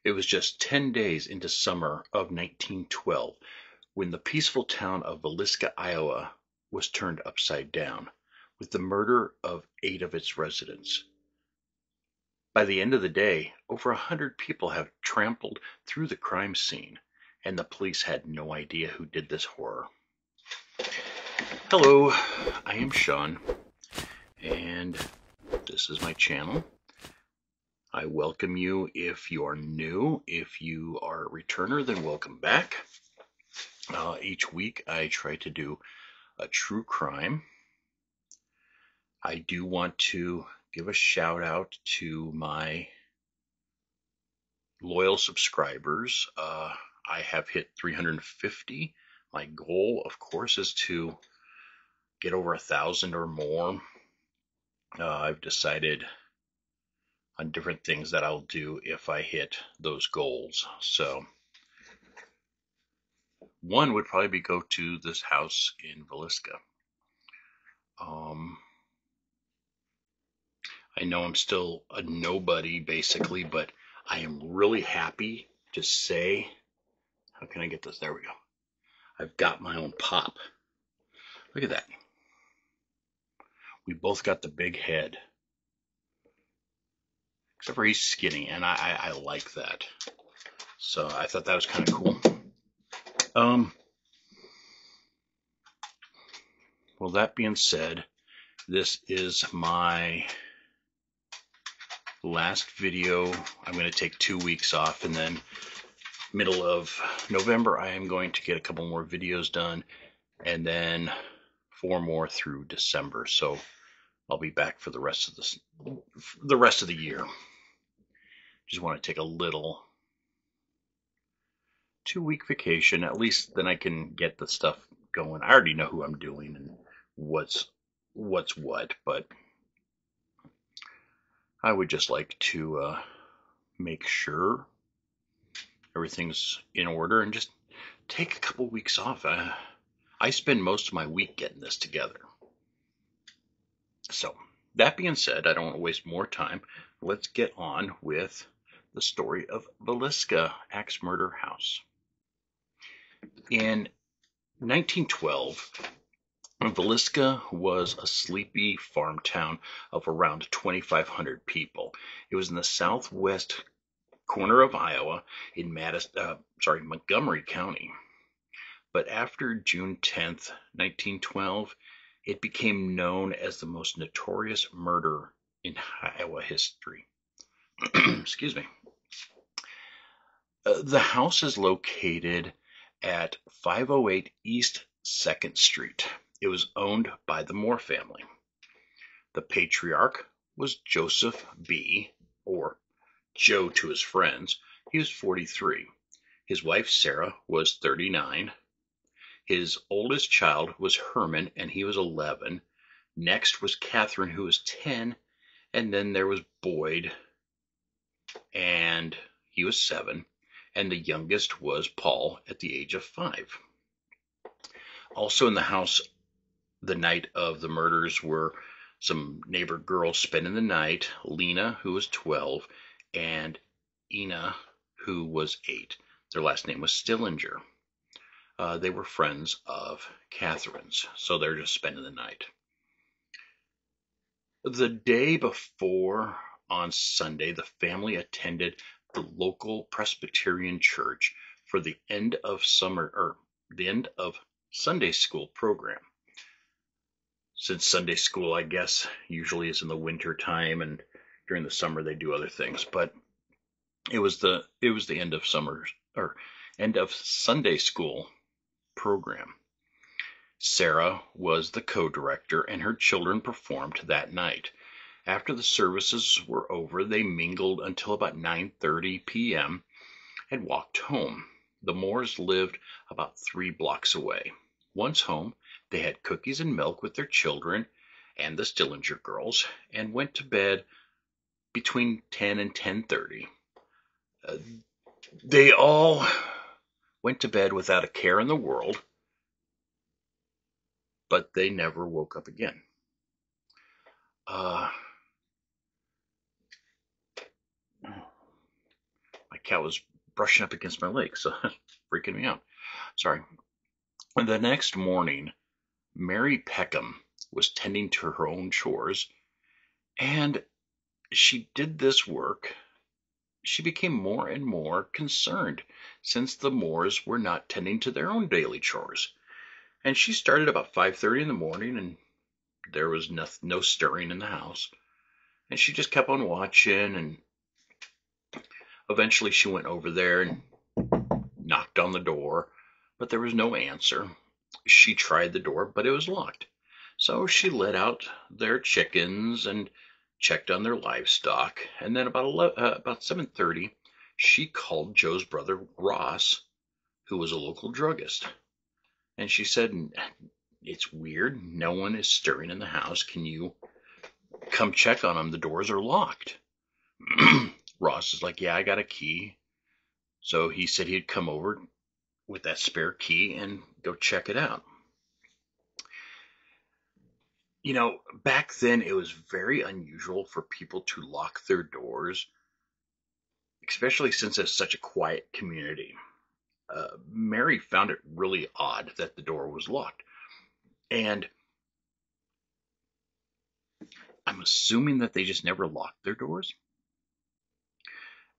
It was just 10 days into summer of 1912 when the peaceful town of Villisca, Iowa was turned upside down with the murder of 8 of its residents. By the end of the day, over 100 people have trampled through the crime scene, and the police had no idea who did this horror. Hello, I am Sean, and this is my channel. I welcome you if you are new. If you are a returner, then welcome back. Each week I try to do a true crime. I do want to give a shout out to my loyal subscribers. I have hit 350. My goal, of course, is to get over 1,000 or more. I've decided on different things that I'll do if I hit those goals. So one would probably be go to this house in Villisca. I know I'm still a nobody basically, but I am really happy to say, how can I get this? There we go. I've got my own pop. Look at that. We both got the big head. Except for he's skinny, and I like that. So I thought that was kind of cool. Well, that being said, this is my last video. I'm going to take 2 weeks off, and then middle of November I am going to get a couple more videos done, and then 4 more through December. So I'll be back for the rest of the year. Just want to take a little 2-week vacation. At least then I can get the stuff going. I already know who I'm doing and what's what, but I would just like to make sure everything's in order and just take a couple weeks off. I spend most of my week getting this together. So that being said, I don't want to waste more time. Let's get on with the story of Villisca Axe Murder House. In 1912, Villisca was a sleepy farm town of around 2,500 people. It was in the southwest corner of Iowa in Montgomery County. But after June 10th, 1912, it became known as the most notorious murder in Iowa history. Excuse me. The house is located at 508 East 2nd Street. It was owned by the Moore family. The patriarch was Joseph B., or Joe to his friends. He was 43. His wife Sarah was 39. His oldest child was Herman, and he was 11. Next was Catherine, who was 10. And then there was Boyd, and he was 7. And the youngest was Paul at the age of 5. Also in the house the night of the murders were some neighbor girls spending the night, Lena, who was 12, and Ina, who was 8. Their last name was Stillinger. They were friends of Catherine's, so they're just spending the night. The day before, on Sunday, the family attended the local Presbyterian church for the end of Sunday school program. Since Sunday school, I guess, usually is in the winter time, and during the summer they do other things, but it was the end of Sunday school program. Sarah was the co-director, and her children performed that night. After the services were over, they mingled until about 9:30 p.m. and walked home. The Moores lived about 3 blocks away. Once home, they had cookies and milk with their children and the Stillinger girls, and went to bed between 10 and 10:30. They all went to bed without a care in the world, but they never woke up again. My cat was brushing up against my leg, so freaking me out. Sorry. The next morning, Mary Peckham was tending to her own chores, and she did this work. She became more and more concerned since the Moores were not tending to their own daily chores. And she started about 5:30 in the morning, and there was no stirring in the house. And she just kept on watching, and eventually she went over there and knocked on the door, but there was no answer. She tried the door, but it was locked. So she let out their chickens and checked on their livestock. And then about 7:30, she called Joe's brother Ross, who was a local druggist. And she said, "It's weird. No one is stirring in the house. Can you come check on them? The doors are locked." Ross is like, "Yeah, I got a key." So he said he'd come over with that spare key and go check it out. You know, back then it was very unusual for people to lock their doors, especially since it's such a quiet community. Mary found it really odd that the door was locked. And I'm assuming that they just never locked their doors.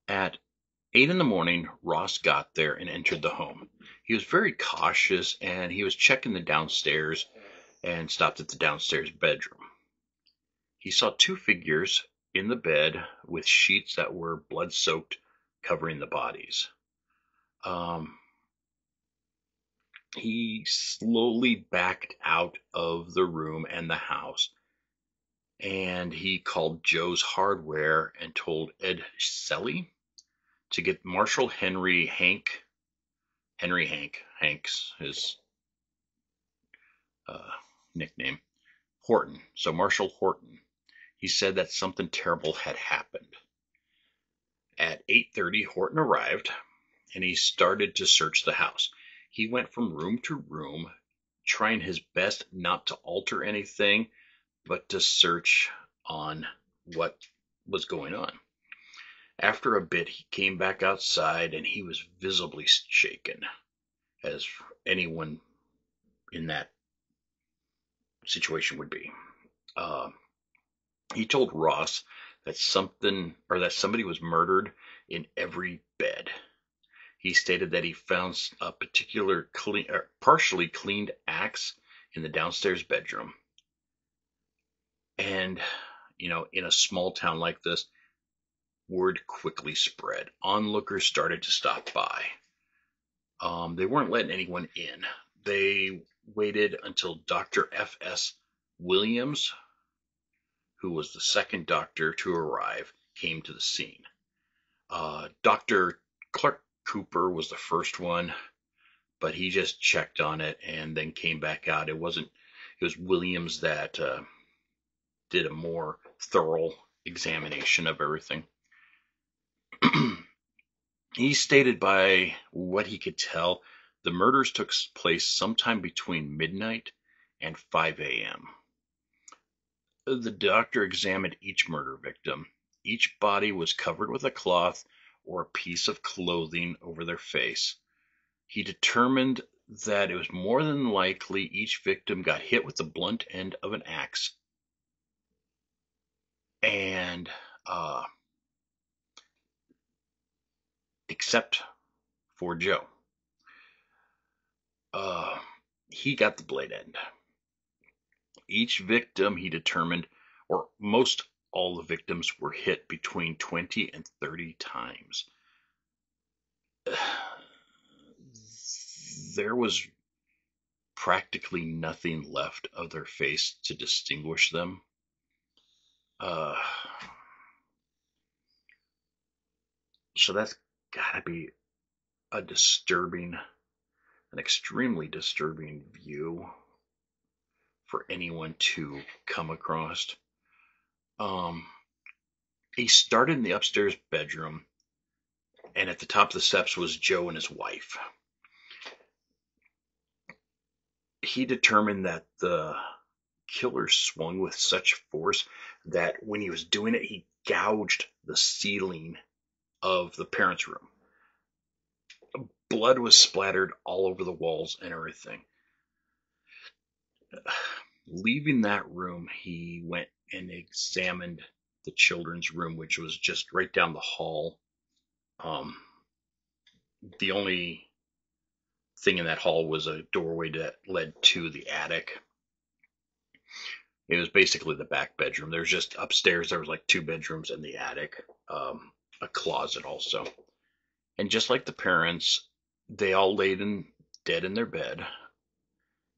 At 8 in the morning, Ross got there and entered the home. He was very cautious, and he was checking the downstairs and stopped at the downstairs bedroom. He saw two figures in the bed with sheets that were blood-soaked covering the bodies. He slowly backed out of the room and the house, and he called Joe's Hardware and told Ed Selly to get Marshall Hanks, his nickname, Horton. So Marshall Horton. He said that something terrible had happened. At 8:30, Horton arrived, and he started to search the house. He went from room to room, trying his best not to alter anything, but to search on what was going on. After a bit, he came back outside, and he was visibly shaken, as anyone in that situation would be. He told Ross that somebody was murdered in every bed. He stated that he found a particular partially cleaned axe in the downstairs bedroom. And, in a small town like this, word quickly spread. Onlookers started to stop by. They weren't letting anyone in. They waited until Dr. F.S. Williams, who was the second doctor to arrive, came to the scene. Dr. Clark Cooper was the first one, but he just checked on it and then came back out. It was Williams that did a more thorough examination of everything. He stated by what he could tell, the murders took place sometime between midnight and 5 a.m. The doctor examined each murder victim. Each body was covered with a cloth or a piece of clothing over their face. He determined that it was more than likely each victim got hit with the blunt end of an axe. And except for Joe. He got the blade end. Each victim, he determined, or most all the victims were hit between 20 and 30 times. There was practically nothing left of their face to distinguish them. So that's gotta be an extremely disturbing view for anyone to come across. He started in the upstairs bedroom, and at the top of the steps was Joe and his wife. He determined that the killer swung with such force that when he was doing it, he gouged the ceiling of the parents' room. Blood was splattered all over the walls and everything. Leaving that room, he went and examined the children's room, which was just right down the hall. The only thing in that hall was a doorway that led to the attic. It was basically the back bedroom. There's just upstairs, there was like 2 bedrooms in the attic, a closet also. And just like the parents, they all laid dead in their bed.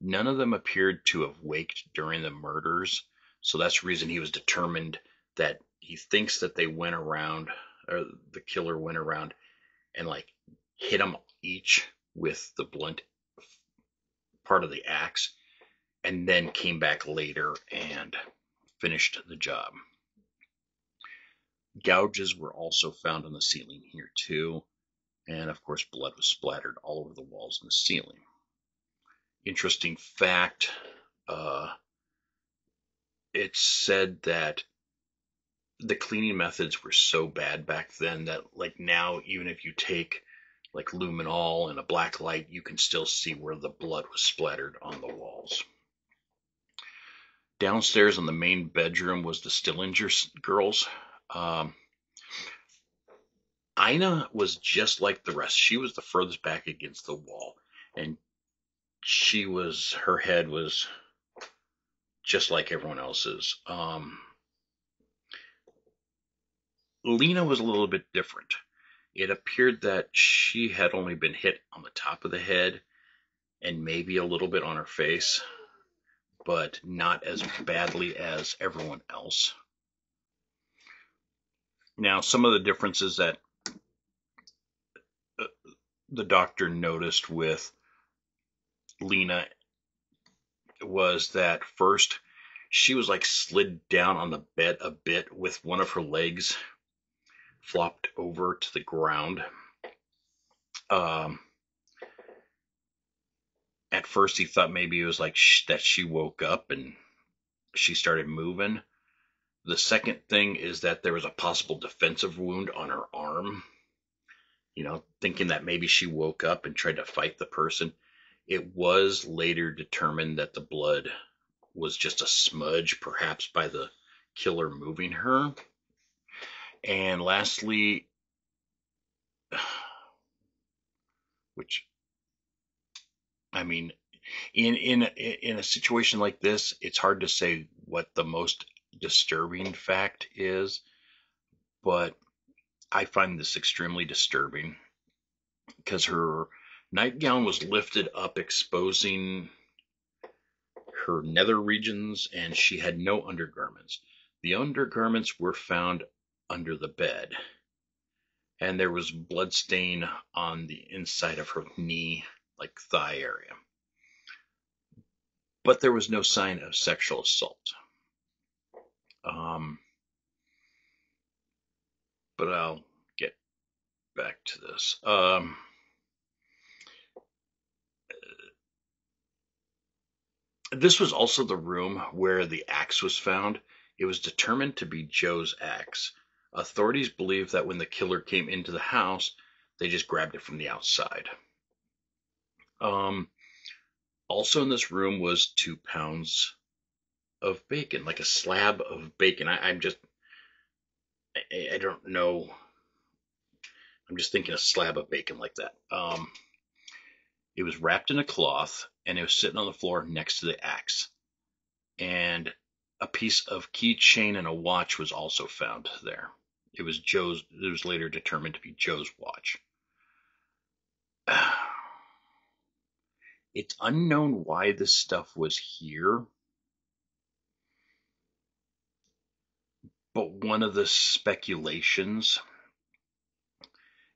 None of them appeared to have waked during the murders. So that's the reason he was determined that he thinks that they went around, or the killer went around and like hit them each with the blunt part of the axe, and then came back later and finished the job. Gouges were also found on the ceiling here too, and of course blood was splattered all over the walls and the ceiling. Interesting fact, it's said that the cleaning methods were so bad back then that like now, even if you take like luminol and a black light, you can still see where the blood was splattered on the walls. Downstairs in the main bedroom was the Stillinger girls. Ina was just like the rest. She was the furthest back against the wall, and her head was just like everyone else's. Lena was a little bit different. It appeared that she had only been hit on the top of the head and maybe a little bit on her face, but not as badly as everyone else. Now, some of the differences that the doctor noticed with Lena was that first, she was like slid down on the bed a bit with one of her legs flopped over to the ground. At first, he thought maybe it was like that she woke up and she started moving. The second thing is that there was a possible defensive wound on her arm. Thinking that maybe she woke up and tried to fight the person. It was later determined that the blood was just a smudge, perhaps by the killer moving her. And lastly, which, I mean, in a situation like this, it's hard to say what the most disturbing fact is, but I find this extremely disturbing because her nightgown was lifted up, exposing her nether regions, and she had no undergarments. The undergarments were found under the bed, and there was blood stain on the inside of her knee, like thigh area. But there was no sign of sexual assault. But I'll get back to this. This was also the room where the axe was found. It was determined to be Joe's axe. Authorities believe that when the killer came into the house, they just grabbed it from the outside. Also in this room was 2 pounds of bacon, like a slab of bacon. I don't know. I'm just thinking a slab of bacon like that. It was wrapped in a cloth, and it was sitting on the floor next to the axe. And a piece of keychain and a watch was also found there. It was later determined to be Joe's watch. It's unknown why this stuff was here, but one of the speculations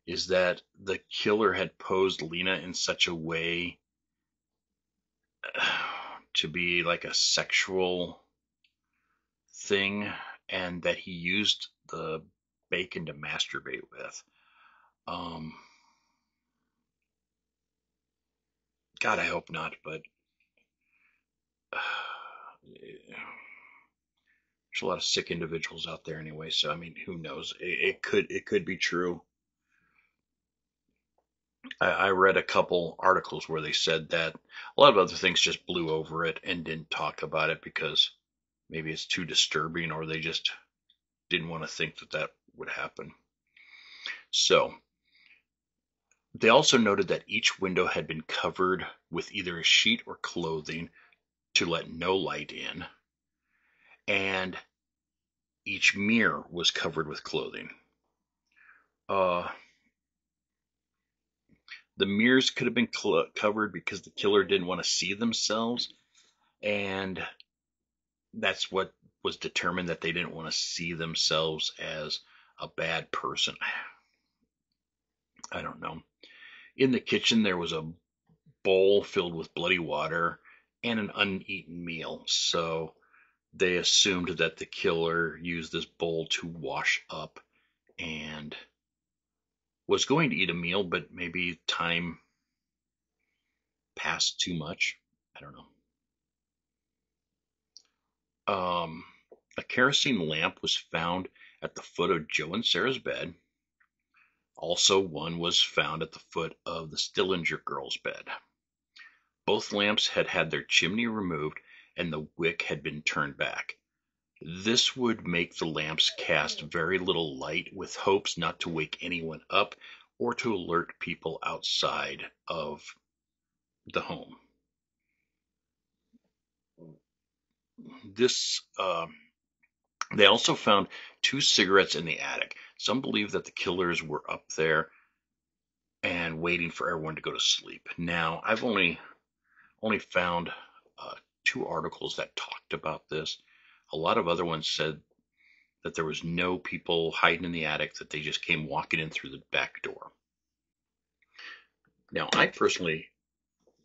is that the killer had posed Lena in such a way to be like a sexual thing, and that he used the bacon to masturbate with. God, I hope not, but there's a lot of sick individuals out there anyway, so I mean, who knows? It could be true. I read a couple articles where they said that a lot of other things just blew over it and didn't talk about it because maybe it's too disturbing or they just didn't want to think that that would happen. So they also noted that each window had been covered with either a sheet or clothing to let no light in, and each mirror was covered with clothing. Uh, the mirrors could have been covered because the killer didn't want to see themselves, and that's what was determined, that they didn't want to see themselves as a bad person. I don't know. In the kitchen, there was a bowl filled with bloody water and an uneaten meal. So they assumed that the killer used this bowl to wash up and was going to eat a meal, but maybe time passed too much. I don't know. A kerosene lamp was found at the foot of Joe and Sarah's bed. Also, one was found at the foot of the Stillinger girls' bed. Both lamps had had their chimney removed and the wick had been turned back. This would make the lamps cast very little light, with hopes not to wake anyone up or to alert people outside of the home. This They also found 2 cigarettes in the attic. Some believe that the killers were up there and waiting for everyone to go to sleep. Now, I've only found 2 articles that talked about this. A lot of other ones said that there was no people hiding in the attic, that they just came walking in through the back door. Now, I personally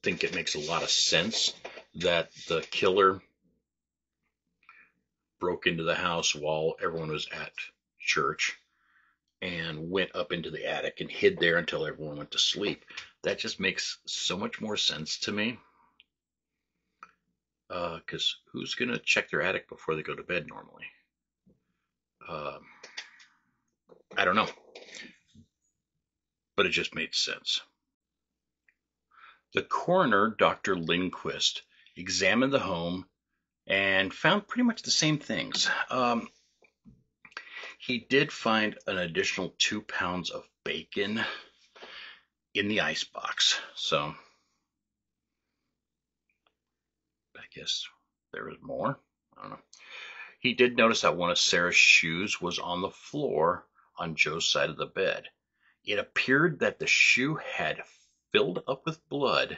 think it makes a lot of sense that the killer broke into the house while everyone was at church and went up into the attic and hid there until everyone went to sleep. That just makes so much more sense to me. Because who's going to check their attic before they go to bed normally? I don't know, but it just made sense. The coroner, Dr. Lindquist, examined the home and found pretty much the same things. He did find an additional 2 pounds of bacon in the icebox, so I guess there was more. I don't know. He did notice that one of Sarah's shoes was on the floor on Joe's side of the bed. It appeared that the shoe had filled up with blood,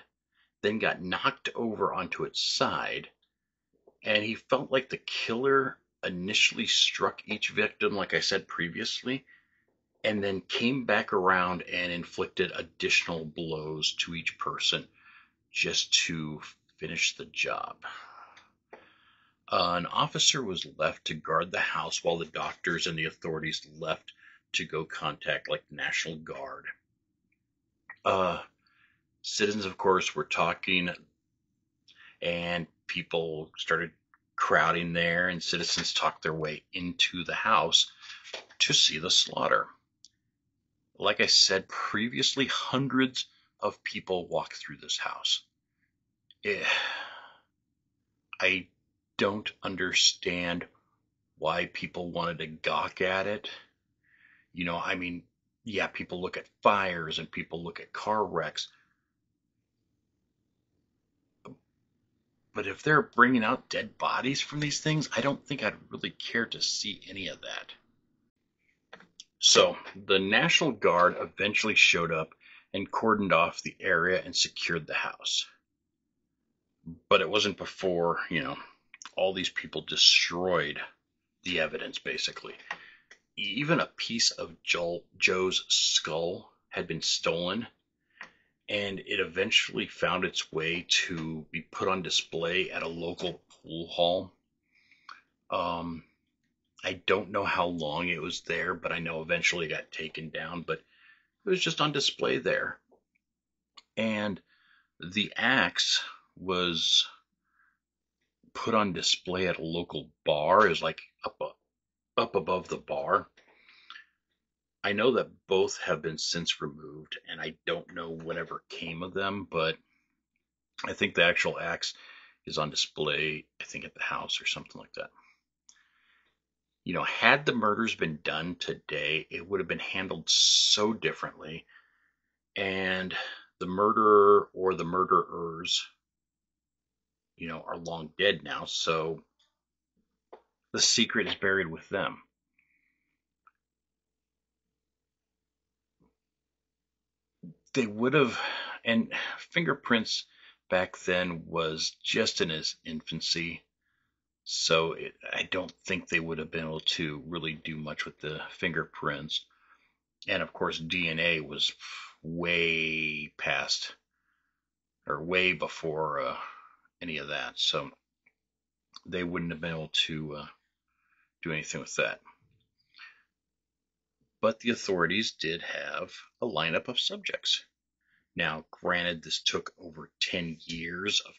then got knocked over onto its side, and he felt like the killer initially struck each victim, like I said previously, and then came back around and inflicted additional blows to each person just to finish the job. An officer was left to guard the house while the doctors and the authorities left to go contact like the National Guard. Citizens, of course, were talking and people started crowding there, and citizens talked their way into the house to see the slaughter. Like I said previously, hundreds of people walked through this house. I don't understand why people wanted to gawk at it. I mean, yeah, people look at fires and people look at car wrecks. But if they're bringing out dead bodies from these things, I don't think I'd really care to see any of that. So the National Guard eventually showed up and cordoned off the area and secured the house. But it wasn't before, all these people destroyed the evidence, basically. Even a piece of Joe's skull had been stolen, and it eventually found its way to be put on display at a local pool hall. I don't know how long it was there, but I know eventually it got taken down, but it was just on display there. And the axe was put on display at a local bar. It was like up above the bar. I know that both have been since removed, and I don't know whatever came of them, but I think the actual axe is on display, I think at the house or something like that. Had the murders been done today, it would have been handled so differently. And the murderer or the murderers, are long dead now. So the secret is buried with them. They would have, and fingerprints back then was just in its infancy. So I don't think they would have been able to really do much with the fingerprints. And of course, DNA was way past or way before any of that. So they wouldn't have been able to do anything with that. But the authorities did have a lineup of subjects. Now, granted, this took over 10 years of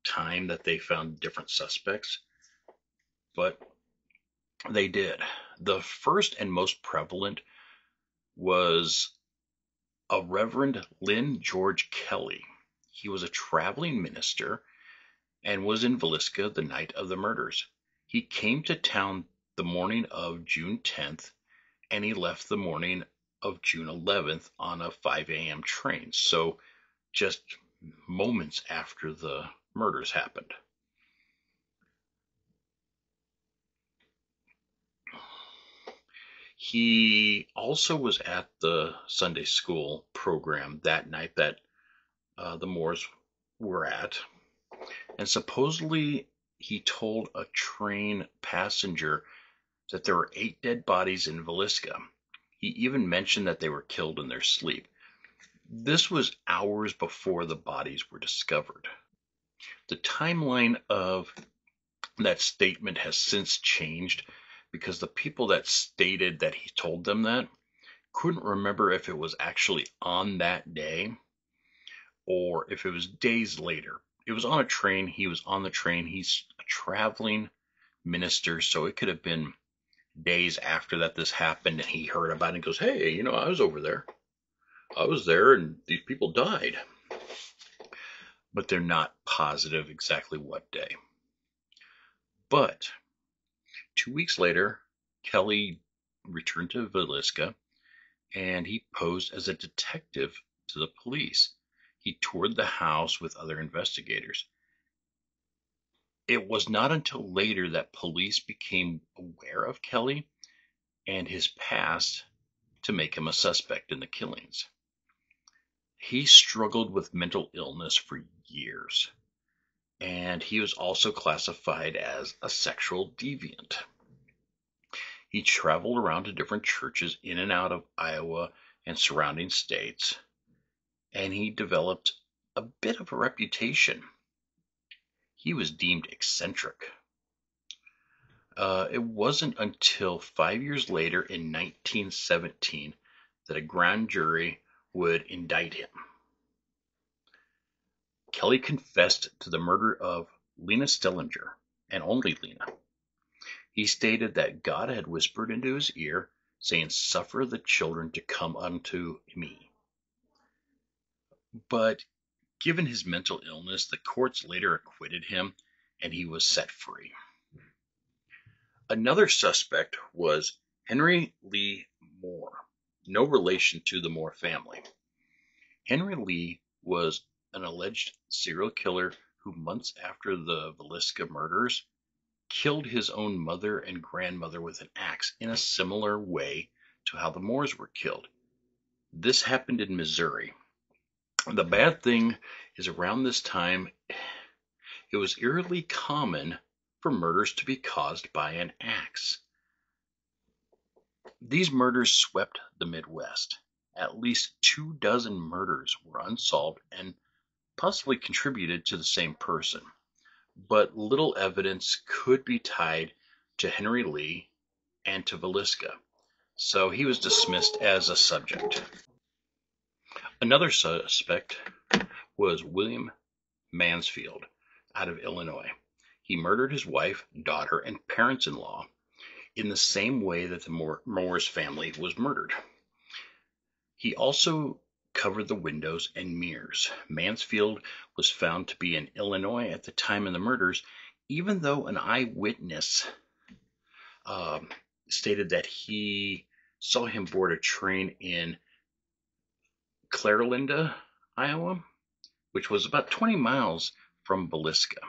time that they found different suspects, but they did. The first and most prevalent was a Reverend Lynn George Kelly. He was a traveling minister and was in Villisca the night of the murders. He came to town the morning of June 10th, and he left the morning of June 11th on a 5 a.m. train. So just moments after the murders happened. He also was at the Sunday school program that night that the Moors were at. And supposedly he told a train passenger that there were 8 dead bodies in Villisca. He even mentioned that they were killed in their sleep. This was hours before the bodies were discovered. The timeline of that statement has since changed because the people that stated that he told them that couldn't remember if it was actually on that day or if it was days later. It was on a train. He was on the train. He's a traveling minister, so it could have been days after that this happened and he heard about it and goes, hey, I was over there. I was there and these people died. But they're not positive exactly what day. But 2 weeks later, Kelly returned to Villisca and he posed as a detective to the police. He toured the house with other investigators. It was not until later that police became aware of Kelly and his past to make him a suspect in the killings. He struggled with mental illness for years, and he was also classified as a sexual deviant. He traveled around to different churches in and out of Iowa and surrounding states, and he developed a bit of a reputation. He was deemed eccentric. It wasn't until 5 years later in 1917 that a grand jury would indict him. Kelly confessed to the murder of Lena Stillinger, and only Lena. He stated that God had whispered into his ear, saying, "Suffer the children to come unto me." But given his mental illness, the courts later acquitted him, and he was set free. Another suspect was Henry Lee Moore, no relation to the Moore family. Henry Lee was an alleged serial killer who, months after the Villisca murders, killed his own mother and grandmother with an axe in a similar way to how the Moores were killed. This happened in Missouri. The bad thing is around this time, it was eerily common for murders to be caused by an axe. These murders swept the Midwest. At least 24 murders were unsolved and possibly contributed to the same person, but little evidence could be tied to Henry Lee and to Villisca, so he was dismissed as a subject. Another suspect was William Mansfield out of Illinois. He murdered his wife, daughter, and parents-in-law in the same way that the Moore's family was murdered. He also covered the windows and mirrors. Mansfield was found to be in Illinois at the time of the murders, even though an eyewitness um, stated that he saw him board a train in Clarinda, Iowa, which was about 20 miles from Villisca.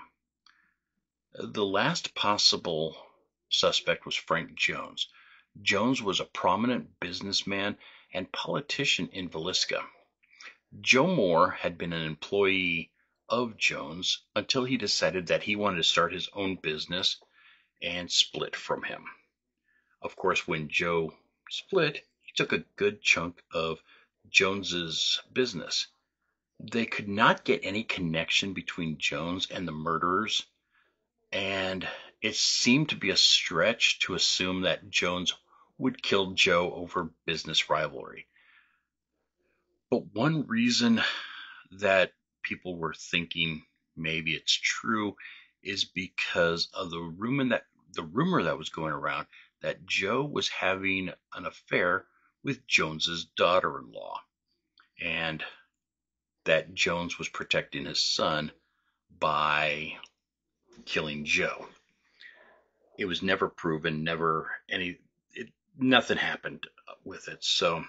The last possible suspect was Frank Jones. Jones was a prominent businessman and politician in Villisca. Joe Moore had been an employee of Jones until he decided that he wanted to start his own business and split from him. Of course, when Joe split, he took a good chunk of Jones's business. They could not get any connection between Jones and the murderers, and it seemed to be a stretch to assume that Jones would kill Joe over business rivalry. But one reason that people were thinking maybe it's true is because of the rumor that was going around that Joe was having an affair with Jones's daughter-in-law, and that Jones was protecting his son by killing Joe. It was never proven, nothing happened with it. So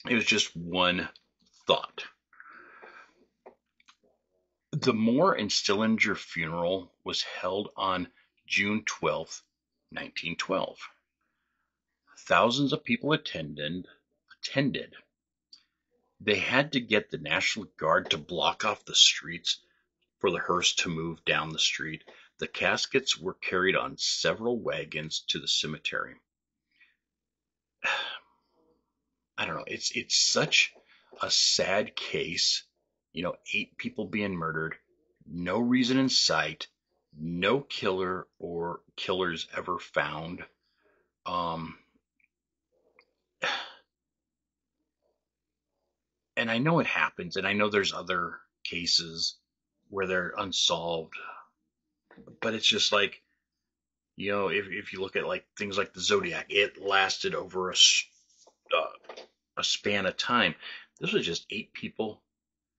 it was just one thought. The Moore and Stillinger funeral was held on June 12th, 1912. Thousands of people attended. They had to get the National Guard to block off the streets for the hearse to move down the street. The caskets were carried on several wagons to the cemetery. I don't know. It's such a sad case. 8 people being murdered, no reason in sight, no killer or killers ever found. And I know it happens, and I know there's other cases where they're unsolved, but it's just like, if you look at like things like the Zodiac, it lasted over a span of time. This was just 8 people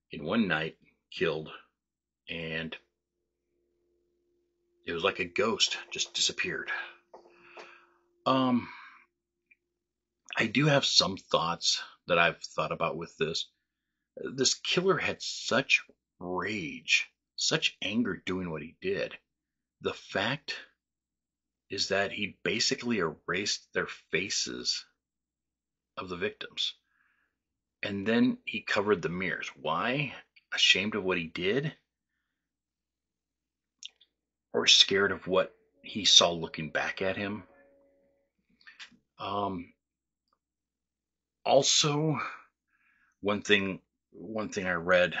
in one night killed, and it was like a ghost just disappeared. I do have some thoughts that I've thought about with this. This killer had such rage, such anger doing what he did. The fact is that he basically erased their faces of the victims. And then he covered the mirrors. Why? Ashamed of what he did? Or scared of what he saw looking back at him? Also, one thing I read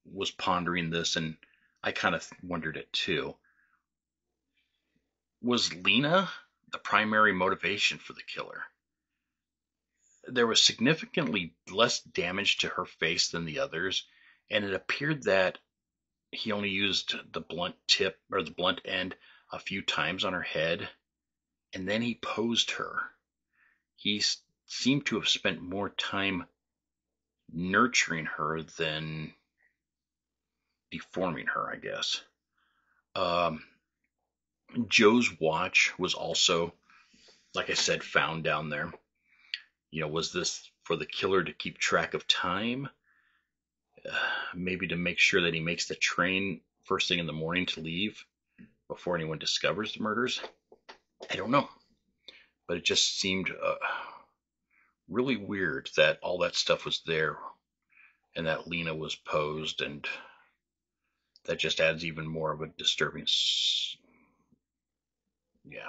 was pondering this, and I kind of wondered it too. Was Lena the primary motivation for the killer? There was significantly less damage to her face than the others, and it appeared that he only used the blunt tip or the blunt end a few times on her head, and then he posed her. He seemed to have spent more time nurturing her than deforming her, I guess. Joe's watch was also, like I said, found down there. Was this for the killer to keep track of time? Maybe to make sure that he makes the train first thing in the morning to leave before anyone discovers the murders? I don't know. But it just seemed really weird that all that stuff was there and that Lena was posed, and that just adds even more of a disturbing. Yeah.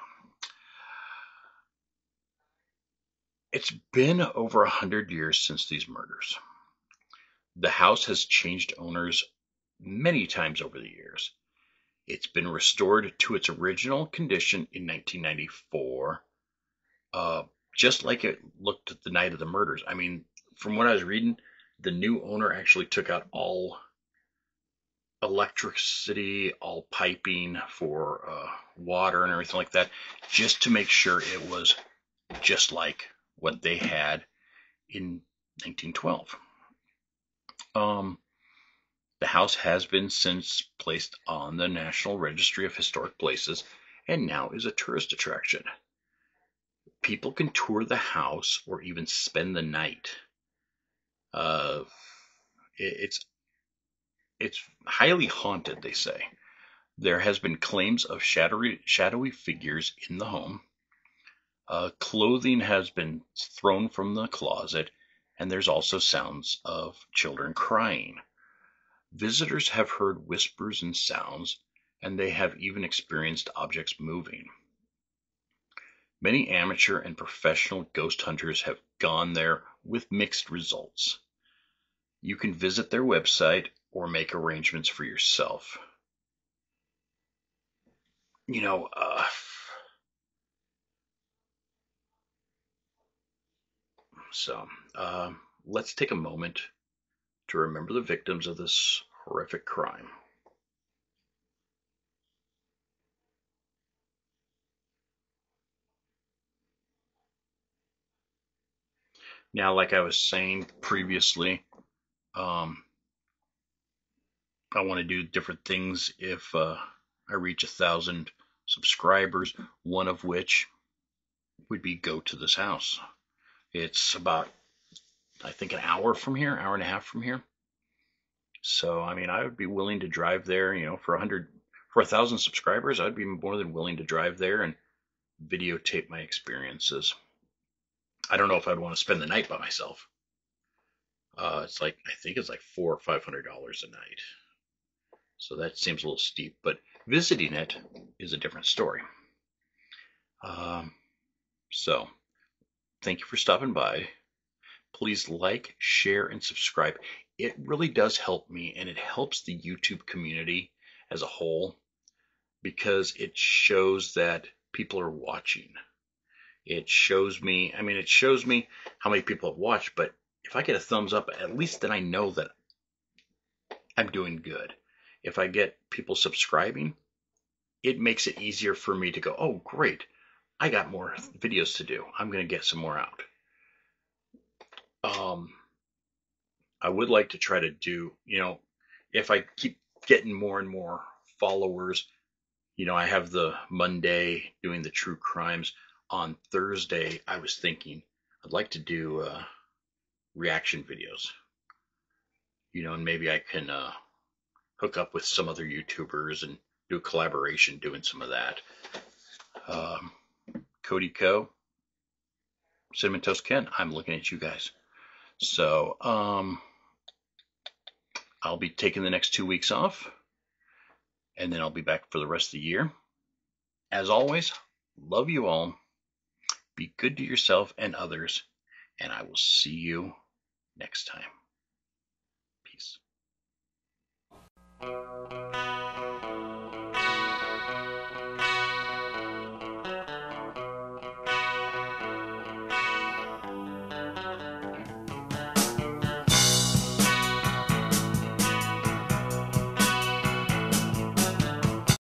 It's been over 100 years since these murders. The house has changed owners many times over the years. It's been restored to its original condition in 1994, just like it looked at the night of the murders. I mean, from what I was reading, the new owner actually took out all electricity, all piping for water and everything like that, just to make sure it was just like what they had in 1912. The house has been since placed on the National Registry of Historic Places and now is a tourist attraction. People can tour the house or even spend the night. Uh, it's highly haunted, they say. There has been claims of shadowy figures in the home. Clothing has been thrown from the closet, and there's also sounds of children crying. Visitors have heard whispers and sounds, and they have even experienced objects moving. Many amateur and professional ghost hunters have gone there with mixed results. You can visit their website or make arrangements for yourself. You know, so let's take a moment to remember the victims of this horrific crime. Now, like I was saying previously, I want to do different things if I reach 1,000 subscribers, one of which would be go to this house. It's about, I think, an hour from here, hour and a half from here. So, I mean, I would be willing to drive there, for 1,000 subscribers, I'd be more than willing to drive there and videotape my experiences. I don't know if I'd want to spend the night by myself. I think it's like $400 or $500 a night. So that seems a little steep, but visiting it is a different story. So thank you for stopping by. Please like, share, and subscribe. It really does help me, and it helps the YouTube community as a whole because it shows that people are watching. It shows me how many people have watched, but if I get a thumbs up, at least then I know that I'm doing good. If I get people subscribing, it makes it easier for me to go, oh, great, I got more videos to do. I'm going to get some more out. I would like to try to do, if I keep getting more and more followers, I have the Monday doing the true crimes. On Thursday, I was thinking I'd like to do reaction videos, and maybe I can hook up with some other YouTubers and do a collaboration doing some of that. Cody Co, Cinnamon Toast Ken, I'm looking at you guys. So, I'll be taking the next 2 weeks off, and then I'll be back for the rest of the year. As always, love you all. Be good to yourself and others, and I will see you next time.